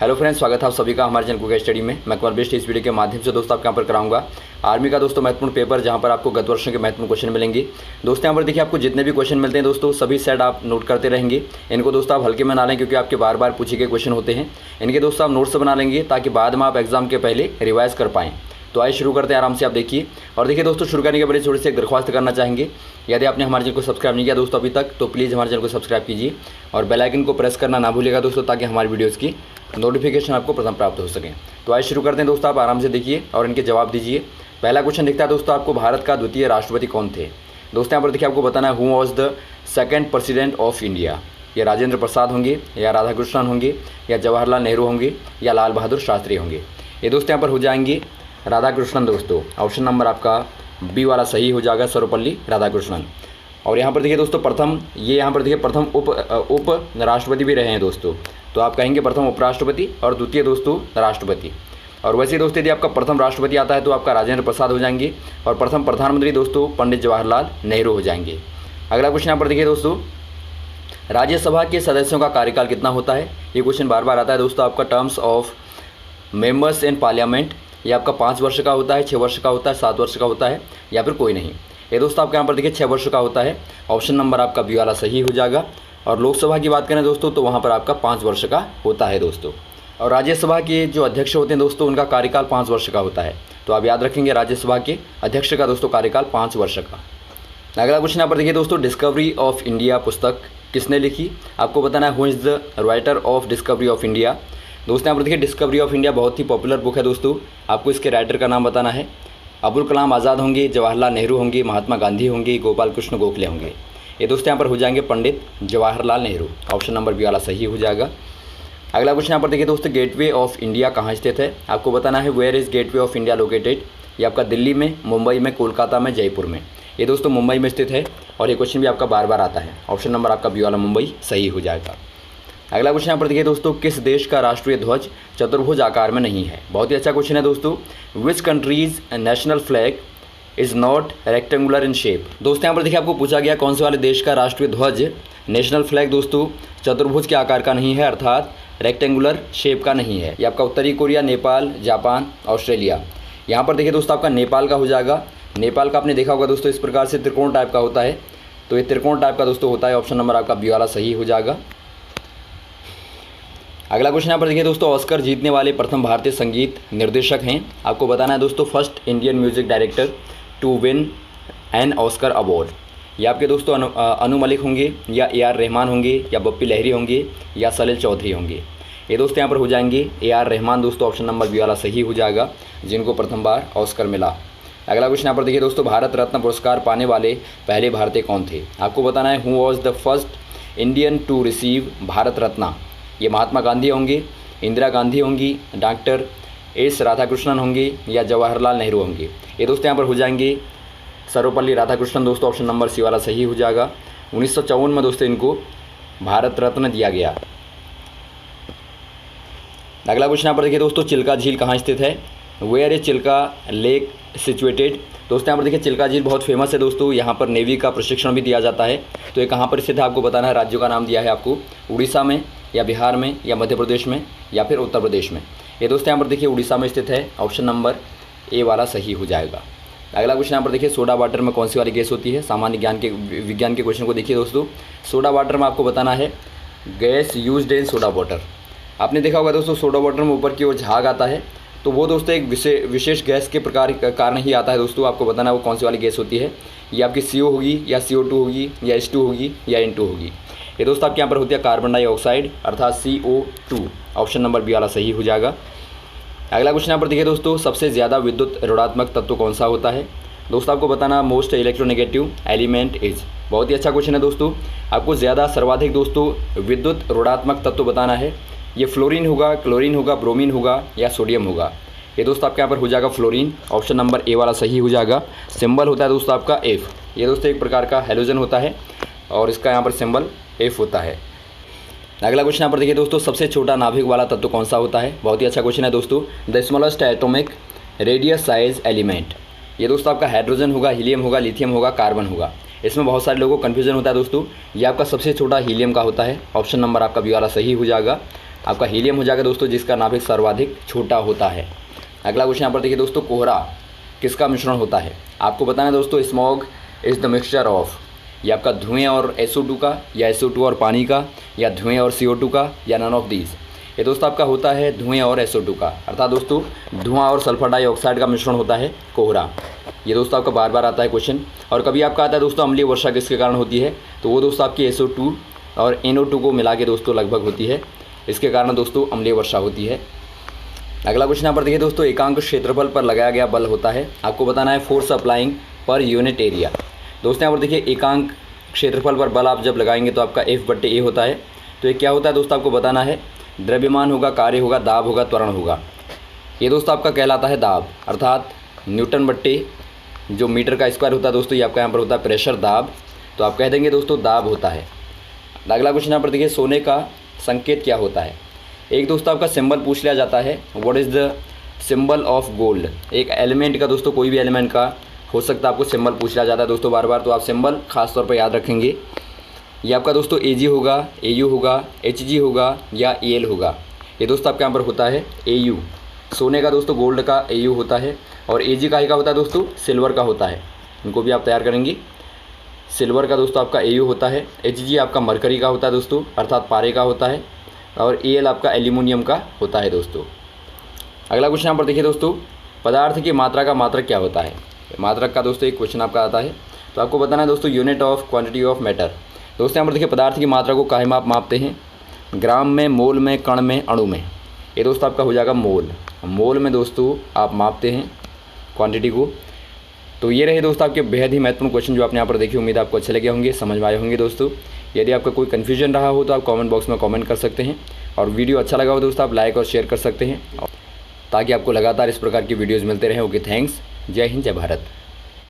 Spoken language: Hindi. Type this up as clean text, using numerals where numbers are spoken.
हेलो फ्रेंड्स, स्वागत है आप सभी का हमारे चैनल कुक स्टडी में। मैं कुमार बेस्ट इस वीडियो के माध्यम से दोस्तों आपके यहाँ पर कराऊंगा आर्मी का दोस्तों महत्वपूर्ण पेपर, जहाँ पर आपको गत वर्षों के महत्वपूर्ण क्वेश्चन मिलेंगे। दोस्तों यहाँ पर देखिए, आपको जितने भी क्वेश्चन मिलते हैं दोस्तों सभी सेट आप नोट करते रहेंगे। इनको दोस्तों आप हल्के में ना लें, क्योंकि आपके बार बार पूछे गए क्वेश्चन होते हैं। इनके दोस्तों आप नोट्स बना लेंगे ताकि बाद में आप एग्जाम के पहले रिवाइज कर पाएँ। तो आइए शुरू करते हैं आराम से। आप देखिए और देखिए दोस्तों, शुरू करने के पहले थोड़ी सी एक दरख्वास्त करना चाहेंगे। यदि आपने हमारे चैनल को सब्सक्राइब नहीं किया दोस्तों अभी तक, तो प्लीज़ हमारे चैनल को सब्सक्राइब कीजिए और बेल आइकन को प्रेस करना ना भूलिएगा दोस्तों, ताकि हमारी वीडियोज़ की नोटिफिकेशन आपको प्रथम प्राप्त हो सके। तो आइए शुरू करते हैं दोस्तों। आप आराम से देखिए और इनके जवाब दीजिए। पहला क्वेश्चन दिखता है दोस्तों आपको, भारत का द्वितीय राष्ट्रपति कौन थे। दोस्तों यहाँ पर देखिए, आपको बताना है who was the second president of India. या राजेंद्र प्रसाद होंगे, या राधाकृष्णन होंगे, या जवाहरलाल नेहरू होंगे, या लाल बहादुर शास्त्री होंगे। ये दोस्तों यहाँ पर हो जाएंगे राधाकृष्णन दोस्तों। ऑप्शन नंबर आपका बी वाला सही हो जाएगा, सर्वपल्ली राधाकृष्णन। और यहाँ पर देखिए दोस्तों, प्रथम ये यहाँ पर देखिए प्रथम उप राष्ट्रपति भी रहे हैं दोस्तों। तो आप कहेंगे प्रथम उपराष्ट्रपति और द्वितीय दोस्तों राष्ट्रपति। और वैसे दोस्तों यदि आपका प्रथम राष्ट्रपति आता है तो आपका राजेंद्र प्रसाद हो जाएंगे, और प्रथम प्रधानमंत्री दोस्तों पंडित जवाहरलाल नेहरू हो जाएंगे। अगला क्वेश्चन यहाँ पर देखिए दोस्तों, राज्यसभा के सदस्यों का कार्यकाल कितना होता है। ये क्वेश्चन बार बार आता है दोस्तों आपका। Terms of members in parliament, ये आपका 5 वर्ष का होता है, 6 वर्ष का होता है, 7 वर्ष का होता है, या फिर कोई नहीं। ये दोस्तों आपके यहाँ पर देखिए 6 वर्ष का होता है। ऑप्शन नंबर आपका बी वाला सही हो जाएगा। और लोकसभा की बात करें दोस्तों तो वहाँ पर आपका 5 वर्ष का होता है दोस्तों। और राज्यसभा के जो अध्यक्ष होते हैं दोस्तों, उनका कार्यकाल 5 वर्ष का होता है। तो आप याद रखेंगे राज्यसभा के अध्यक्ष का दोस्तों कार्यकाल 5 वर्ष का। अगला क्वेश्चन यहाँ पर देखिए दोस्तों, डिस्कवरी ऑफ इंडिया पुस्तक किसने लिखी। आपको बताना है who is the writer of discovery of India. दोस्तों यहाँ पर देखिए, डिस्कवरी ऑफ इंडिया बहुत ही पॉपुलर बुक है दोस्तों। आपको इसके राइटर का नाम बताना है। अबुल कलाम आज़ाद होंगे, जवाहरलाल नेहरू होंगे, महात्मा गांधी होंगे, गोपाल कृष्ण गोखले होंगे। ये दोस्तों यहाँ पर हो जाएंगे Pandit Jawaharlal Nehru. Option number B वाला सही हो जाएगा। अगला क्वेश्चन यहाँ पर देखिए दोस्तों, गेटवे ऑफ इंडिया कहाँ स्थित है। आपको बताना है where is Gateway of India located. ये आपका दिल्ली में, मुंबई में, कोलकाता में, जयपुर में। ये दोस्तों मुंबई में स्थित है। और ये क्वेश्चन भी आपका बार बार आता है। ऑप्शन नंबर आपका बी वाला मुंबई सही हो जाएगा। अगला क्वेश्चन यहाँ पर देखिए दोस्तों, किस देश का राष्ट्रीय ध्वज चतुर्भुज आकार में नहीं है। बहुत ही अच्छा क्वेश्चन है दोस्तों। Which countries national flag is not rectangular in shape. दोस्तों यहाँ पर देखिए, आपको पूछा गया कौन से वाले देश का राष्ट्रीय ध्वज नेशनल फ्लैग दोस्तों चतुर्भुज के आकार का नहीं है, अर्थात रेक्टेंगुलर शेप का नहीं है। ये आपका उत्तरी कोरिया, नेपाल, जापान, ऑस्ट्रेलिया। यहाँ पर देखिए दोस्तों आपका नेपाल का हो जाएगा। नेपाल का आपने देखा होगा दोस्तों, इस प्रकार से त्रिकोण टाइप का होता है। तो ये त्रिकोण टाइप का दोस्तों होता है। ऑप्शन नंबर आपका बी वाला सही हो जाएगा। अगला क्वेश्चन यहाँ पर देखिए दोस्तों, ऑस्कर जीतने वाले प्रथम भारतीय संगीत निर्देशक हैं। आपको बताना है दोस्तों, first Indian music director to win an Oscar award. ये आपके दोस्तों अनु मलिक होंगे, या AR रहमान होंगे, या बप्पी लहरी होंगे, या सलील चौधरी होंगे। ये दोस्तों यहाँ पर हो जाएंगे AR रहमान दोस्तों। ऑप्शन नंबर बी वाला सही हो जाएगा, जिनको प्रथम बार ऑस्कर मिला। अगला क्वेश्चन यहाँ पर देखिए दोस्तों, भारत रत्न पुरस्कार पाने वाले पहले भारतीय कौन थे। आपको बताना है who was the first Indian to receive Bharat Ratna. ये महात्मा गांधी होंगे, इंदिरा गांधी होंगी, डॉक्टर एस राधाकृष्णन होंगे, या जवाहरलाल नेहरू होंगे। ये दोस्तों यहाँ पर हो जाएंगे सर्वपल्ली राधाकृष्णन दोस्तों। ऑप्शन नंबर सी वाला सही हो जाएगा। 1954 में दोस्तों इनको भारत रत्न दिया गया। अगला क्वेश्चन यहाँ पर देखिए दोस्तों, चिल्का झील कहाँ स्थित है। Where is Chilka lake situated. दोस्तों यहाँ पर देखिए, चिल्का झील बहुत फेमस है दोस्तों। यहाँ पर नेवी का प्रशिक्षण भी दिया जाता है। तो ये कहाँ पर स्थित है आपको बताना है। राज्यों का नाम दिया है आपको, उड़ीसा में, या बिहार में, या मध्य प्रदेश में, या फिर उत्तर प्रदेश में। ये दोस्तों यहाँ पर देखिए उड़ीसा में स्थित है। ऑप्शन नंबर ए वाला सही हो जाएगा। अगला क्वेश्चन यहाँ पर देखिए, सोडा वाटर में कौन सी वाली गैस होती है। सामान्य विज्ञान के क्वेश्चन को देखिए दोस्तों। सोडा वाटर में आपको बताना है gas used in soda water. आपने देखा होगा दोस्तों, सोडा वाटर में ऊपर की ओर झाग आता है। तो वो दोस्तों एक विशेष गैस के प्रकार कारण ही आता है दोस्तों। आपको बताना है वो कौन सी वाली गैस होती है। ये आपकी CO होगी, या CO2 होगी, या H2 होगी, या N2 होगी। ये दोस्तों आपके यहाँ पर होती है कार्बन डाइऑक्साइड, अर्थात CO2। ऑप्शन नंबर बी वाला सही हो जाएगा। अगला क्वेश्चन यहाँ पर देखिए दोस्तों, सबसे ज़्यादा विद्युत ऋणात्मक तत्व कौन सा होता है। दोस्तों आपको बताना मोस्ट इलेक्ट्रोनेगेटिव एलिमेंट इज। बहुत ही अच्छा क्वेश्चन है दोस्तों। आपको ज़्यादा सर्वाधिक दोस्तों विद्युत ऋणात्मक तत्व बताना है। ये फ्लोरीन होगा, क्लोरीन होगा, ब्रोमीन होगा, या सोडियम होगा। ये दोस्तों आपके यहाँ पर हो जाएगा फ्लोरीन। ऑप्शन नंबर ए वाला सही हो जाएगा। सिंबल होता है दोस्तों आपका F। ये दोस्तों एक प्रकार का हैलोजन होता है, और इसका यहाँ पर सिंबल F होता है। अगला क्वेश्चन यहाँ पर देखिए दोस्तों, सबसे छोटा नाभिक वाला तत्व कौन सा होता है। बहुत ही अच्छा क्वेश्चन है दोस्तों। The smallest atomic radius size element. ये दोस्तों आपका हाइड्रोजन होगा, हीलियम होगा, लिथियम होगा, कार्बन होगा। इसमें बहुत सारे लोगों को कन्फ्यूजन होता है दोस्तों। ये आपका सबसे छोटा हीलियम का होता है। ऑप्शन नंबर आपका बी वाला सही हो जाएगा। आपका हीलियम हो जाएगा दोस्तों, जिसका नाभिक सर्वाधिक छोटा होता है। अगला क्वेश्चन यहाँ पर देखिए दोस्तों, कोहरा किसका मिश्रण होता है? आपको बताना है दोस्तों, smog is the mixture of, ये आपका धुएं और SO2 का, या SO2 और पानी का, या धुएं और CO2 का, या नन ऑफ दीज। ये दोस्तों आपका होता है धुएं और SO2 का, अर्थात दोस्तों धुआं और सल्फर डाइऑक्साइड का मिश्रण होता है कोहरा। ये दोस्तों आपका बार बार आता है क्वेश्चन। और कभी आपका आता है दोस्तों, अम्लीय वर्षा किसके कारण होती है? तो वो दोस्तों आपकी SO2 और NO2 को मिला के दोस्तों लगभग होती है, इसके कारण दोस्तों अम्लीय वर्षा होती है। अगला क्वेश्चन यहाँ पर देखिए दोस्तों, एकांक क्षेत्रफल पर लगाया गया बल होता है। आपको बताना है force applying per unit area. दोस्तों यहाँ पर देखिए, एकांक क्षेत्रफल पर बल आप जब लगाएंगे तो आपका F/A होता है। तो ये क्या होता है दोस्तों, आपको बताना है द्रव्यमान होगा, कार्य होगा, दाब होगा, त्वरण होगा। ये दोस्तों आपका कहलाता है दाब, अर्थात न्यूटन/, जो मीटर का स्क्वायर होता है दोस्तों, ये आपका यहाँ पर होता है प्रेशर दाब, तो आप कह देंगे दोस्तों दाब होता है। अगला क्वेश्चन यहाँ पर देखिए, सोने का संकेत क्या होता है? एक दोस्तों आपका सिंबल पूछ लिया जाता है, what is the symbol of gold. एक एलिमेंट का दोस्तों, कोई भी एलिमेंट का हो सकता है, आपको सिंबल पूछ लिया जाता है दोस्तों बार बार, तो आप सिंबल खास तौर पर याद रखेंगे। ये आपका दोस्तों AG होगा, AU होगा, HG होगा, या AL होगा। ये दोस्तों आपके यहाँ पर होता है AU। सोने का दोस्तों गोल्ड का AU होता है, और AG का होता है दोस्तों सिल्वर का होता है, इनको भी आप तैयार करेंगे। सिल्वर का दोस्तों आपका AU होता है, HG आपका मरकरी का होता है दोस्तों, अर्थात पारे का होता है, और AL आपका एल्यूमिनियम का होता है दोस्तों। अगला क्वेश्चन यहाँ पर देखिए दोस्तों, पदार्थ की मात्रा का मात्रक क्या होता है? मात्रक का दोस्तों एक क्वेश्चन आपका आता है, तो आपको बताना है दोस्तों unit of quantity of matter. दोस्तों यहाँ पर देखिए, पदार्थ की मात्रा को काहे में आप मापते हैं? ग्राम में, मोल में, कण में, अणु में। ये दोस्तों आपका हो जाएगा मोल। मोल में दोस्तों आप मापते हैं क्वांटिटी को। तो ये रहे दोस्तों आपके बेहद ही महत्वपूर्ण क्वेश्चन जो आपने यहाँ पर देखी। उम्मीद आपको अच्छे लगे होंगे, समझ में आए होंगे दोस्तों। यदि आपका कोई कन्फ्यूजन रहा हो तो आप कमेंट बॉक्स में कमेंट कर सकते हैं, और वीडियो अच्छा लगा हो दोस्तों आप लाइक और शेयर कर सकते हैं, ताकि आपको लगातार इस प्रकार की वीडियोज़ मिलते रहें। Okay, thanks. जय हिंद, जय भारत।